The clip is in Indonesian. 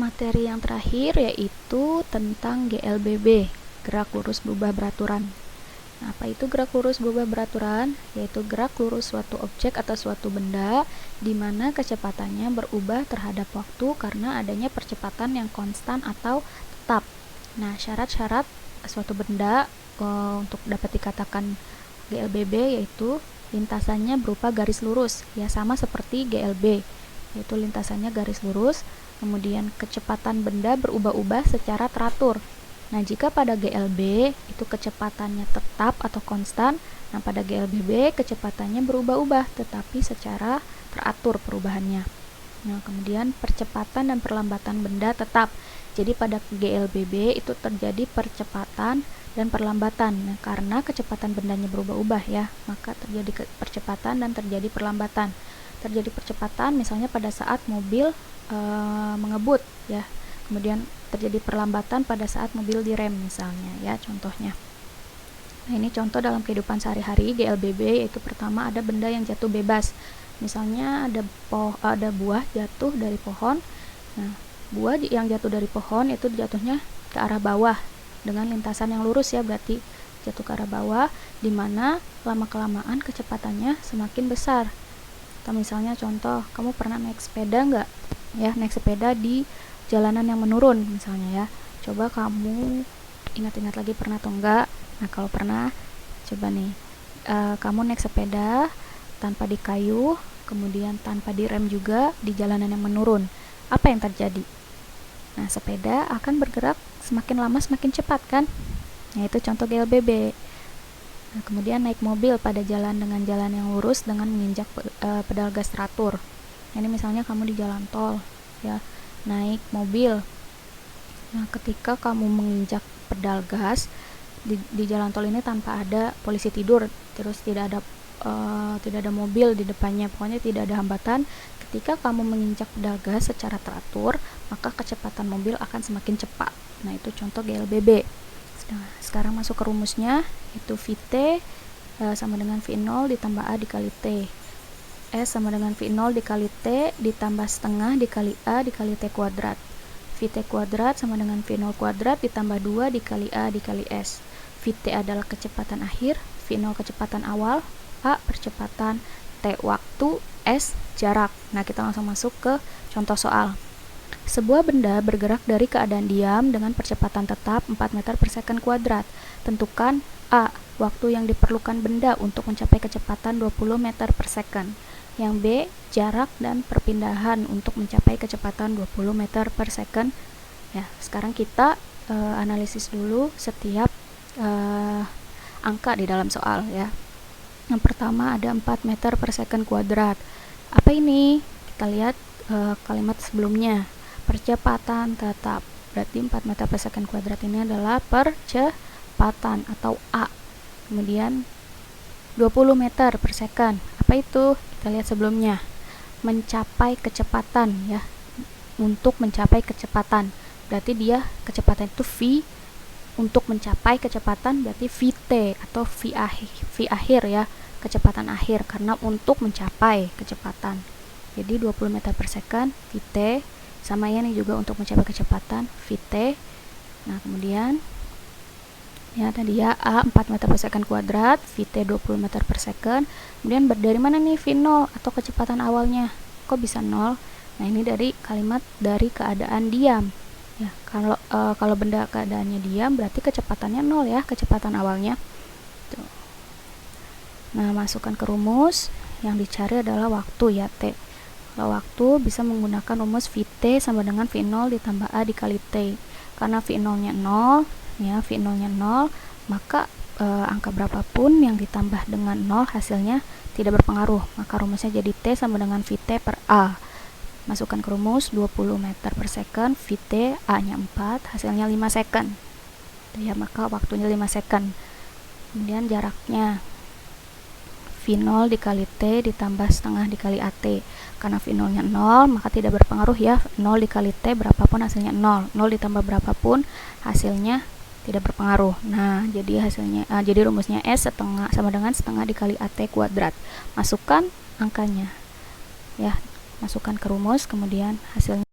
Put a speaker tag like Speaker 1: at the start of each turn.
Speaker 1: Materi yang terakhir yaitu tentang GLBB, gerak lurus berubah beraturan. Nah, apa itu gerak lurus berubah beraturan? Yaitu gerak lurus suatu objek atau suatu benda di mana kecepatannya berubah terhadap waktu karena adanya percepatan yang konstan atau tetap. Nah, syarat-syarat suatu benda untuk dapat dikatakan GLBB yaitu lintasannya berupa garis lurus, ya sama seperti GLB, yaitu lintasannya garis lurus. Kemudian kecepatan benda berubah-ubah secara teratur. Nah, jika pada GLB itu kecepatannya tetap atau konstan, nah pada GLBB kecepatannya berubah-ubah tetapi secara teratur perubahannya. Nah, kemudian percepatan dan perlambatan benda tetap. Jadi pada GLBB itu terjadi percepatan dan perlambatan. Nah, karena kecepatan bendanya berubah-ubah ya, maka terjadi percepatan dan terjadi perlambatan. Terjadi percepatan misalnya pada saat mobil mengebut ya, kemudian terjadi perlambatan pada saat mobil direm misalnya ya, contohnya. Nah, ini contoh dalam kehidupan sehari-hari GLBB, yaitu pertama ada benda yang jatuh bebas, misalnya ada buah jatuh dari pohon. Nah, buah yang jatuh dari pohon itu jatuhnya ke arah bawah dengan lintasan yang lurus ya, berarti jatuh ke arah bawah, dimana lama-kelamaan kecepatannya semakin besar. Atau misalnya contoh, kamu pernah naik sepeda nggak? Ya, naik sepeda di jalanan yang menurun misalnya ya. Coba kamu ingat-ingat lagi pernah atau enggak. Nah, kalau pernah, coba nih kamu naik sepeda tanpa dikayuh, kemudian tanpa direm juga di jalanan yang menurun. Apa yang terjadi? Nah, sepeda akan bergerak semakin lama semakin cepat kan? Nah, itu contoh GLBB. Nah, kemudian naik mobil pada jalan dengan jalan yang lurus dengan menginjak pedal gas teratur. Ini misalnya kamu di jalan tol ya, naik mobil. Nah, ketika kamu menginjak pedal gas di jalan tol ini tanpa ada polisi tidur, terus tidak ada mobil di depannya, pokoknya tidak ada hambatan. Ketika kamu menginjak pedal gas secara teratur, maka kecepatan mobil akan semakin cepat. Nah, itu contoh GLBB. Nah, sekarang masuk ke rumusnya, itu VT sama dengan V0 ditambah A dikali T. S sama dengan V0 dikali T ditambah setengah dikali A dikali T kuadrat. VT kuadrat sama dengan V0 kuadrat ditambah 2 dikali A dikali S. VT adalah kecepatan akhir, V0 kecepatan awal, A percepatan, T waktu, S jarak. Nah, kita langsung masuk ke contoh soal. Sebuah benda bergerak dari keadaan diam dengan percepatan tetap 4 meter per second kuadrat. Tentukan A. Waktu yang diperlukan benda untuk mencapai kecepatan 20 meter per second. Yang B. Jarak dan perpindahan untuk mencapai kecepatan 20 meter per second. Ya, sekarang kita analisis dulu setiap angka di dalam soal ya. Yang pertama ada 4 meter per second kuadrat. Apa ini? Kita lihat kalimat sebelumnya. Percepatan tetap. Berarti 4 meter per second kuadrat ini adalah percepatan atau A. Kemudian 20 meter per second. Apa itu? Kita lihat sebelumnya. Mencapai kecepatan ya. Untuk mencapai kecepatan. Berarti dia kecepatan itu V. Untuk mencapai kecepatan berarti VT atau V akhir ya. Kecepatan akhir karena untuk mencapai kecepatan. Jadi 20 meter per second VT. Sama ya nih juga untuk mencapai kecepatan VT. Nah, kemudian ya tadi ya A 4 meter per second kuadrat, VT 20 meter per second. Kemudian dari mana nih V0 atau kecepatan awalnya? Kok bisa 0? Nah, ini dari kalimat dari keadaan diam. Ya, kalau benda keadaannya diam berarti kecepatannya 0 ya, kecepatan awalnya. Tuh. Nah, masukkan ke rumus, yang dicari adalah waktu ya, T. Kalau waktu bisa menggunakan rumus VT sama dengan V0 ditambah A dikali T. Karena V0-nya 0, ya, V0-nya 0, maka angka berapapun yang ditambah dengan 0 hasilnya tidak berpengaruh. Maka rumusnya jadi T sama dengan VT per A. Masukkan ke rumus 20 meter per second, VT A-nya 4, hasilnya 5 second. Ya, maka waktunya 5 second. Kemudian jaraknya V0 dikali T ditambah setengah dikali AT. Karena V0-nya 0, maka tidak berpengaruh ya. 0 dikali T berapapun hasilnya 0. 0 ditambah berapapun hasilnya tidak berpengaruh. Nah, jadi hasilnya jadi rumusnya S setengah sama dengan setengah dikali AT kuadrat. Masukkan angkanya. Ya, masukkan ke rumus, kemudian hasilnya